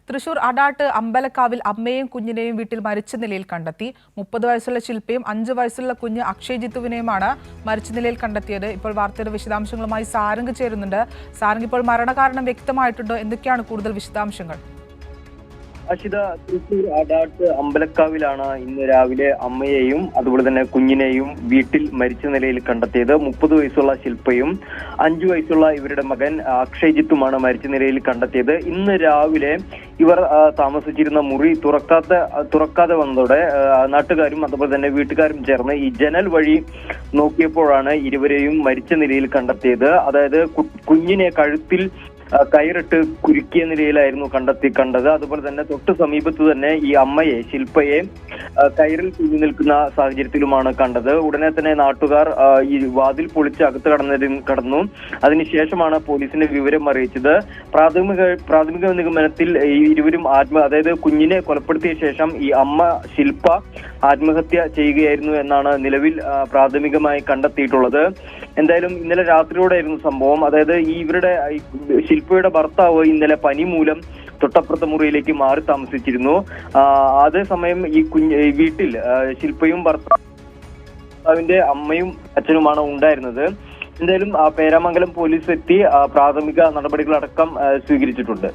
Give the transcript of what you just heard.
തൃശൂർ അടാട്ട് അമ്പലക്കാവിൽ അമ്മയെയും കുഞ്ഞിനെയും വീട്ടിൽ മരിച്ച നിലയിൽ കണ്ടെത്തി. 30 വയസ്സുള്ള ശില്പയും 5 വയസ്സുള്ള കുഞ്ഞ് അക്ഷയ് ജിത്തുവിനെയുമാണ് മരിച്ച നിലയിൽ കണ്ടെത്തിയത്. ഇപ്പോൾ വാർത്തയുടെ വിശദാംശങ്ങളുമായി സാരംഗ് ചേരുന്നുണ്ട്. സാരംഗ്, ഇപ്പോൾ മരണകാരണം വ്യക്തമായിട്ടുണ്ടോ? എന്തൊക്കെയാണ് കൂടുതൽ വിശദാംശങ്ങൾ? അഷിത, തൃശൂർ അടാട്ട് അമ്പലക്കാവിലാണ് ഇന്ന് രാവിലെ അമ്മയെയും അതുപോലെ തന്നെ കുഞ്ഞിനെയും വീട്ടിൽ മരിച്ച നിലയിൽ കണ്ടെത്തിയത്. 30 വയസ്സുള്ള ശില്പയും 5 വയസ്സുള്ള ഇവരുടെ മകൻ അക്ഷയ് ജിത്തുമാണ് മരിച്ച നിലയിൽ കണ്ടെത്തിയത്. ഇന്ന് രാവിലെ ഇവർ താമസിച്ചിരുന്ന മുറി തുറക്കാതെ വന്നതോടെ നാട്ടുകാരും അതുപോലെ തന്നെ വീട്ടുകാരും ചേർന്ന് ഈ ജനൽ വഴി നോക്കിയപ്പോഴാണ് ഇരുവരെയും മരിച്ച നിലയിൽ കണ്ടെത്തിയത്. അതായത് കുഞ്ഞിനെ കഴുത്തിൽ കയറിട്ട് കുരുക്കിയ നിലയിലായിരുന്നു കണ്ടത്. അതുപോലെ തന്നെ തൊട്ട് സമീപത്ത് തന്നെ ഈ അമ്മയെ, ശില്പയെ, കയറിൽ തൂങ്ങി നിൽക്കുന്ന സാഹചര്യത്തിലുമാണ് കണ്ടത്. ഉടനെ തന്നെ നാട്ടുകാർ ഈ വാതിൽ പൊളിച്ച് അകത്ത് കടന്നു. അതിനുശേഷമാണ് പോലീസിനെ വിവരം അറിയിച്ചത്. പ്രാഥമിക നിഗമനത്തിൽ ഈ ഇരുവരും അതായത് കുഞ്ഞിനെ കൊലപ്പെടുത്തിയ ശേഷം ഈ അമ്മ ശില്പ ആത്മഹത്യ ചെയ്യുകയായിരുന്നു എന്നാണ് നിലവിൽ പ്രാഥമികമായി കണ്ടെത്തിയിട്ടുള്ളത്. എന്തായാലും ഇന്നലെ രാത്രിയോടെയായിരുന്നു സംഭവം. അതായത് ഇവരുടെ ശില്പയുടെ ഭർത്താവ് ഇന്നലെ പനി മൂലം തൊട്ടപ്പുറത്തെ മുറിയിലേക്ക് മാറി താമസിച്ചിരുന്നു. അതേസമയം ഈ വീട്ടിൽ ശില്പയും ഭർത്താവിന്റെ അമ്മയും അച്ഛനുമാണ് ഉണ്ടായിരുന്നത്. എന്തായാലും പേരാമംഗലം പോലീസ് എത്തി പ്രാഥമിക നടപടികളടക്കം സ്വീകരിച്ചിട്ടുണ്ട്.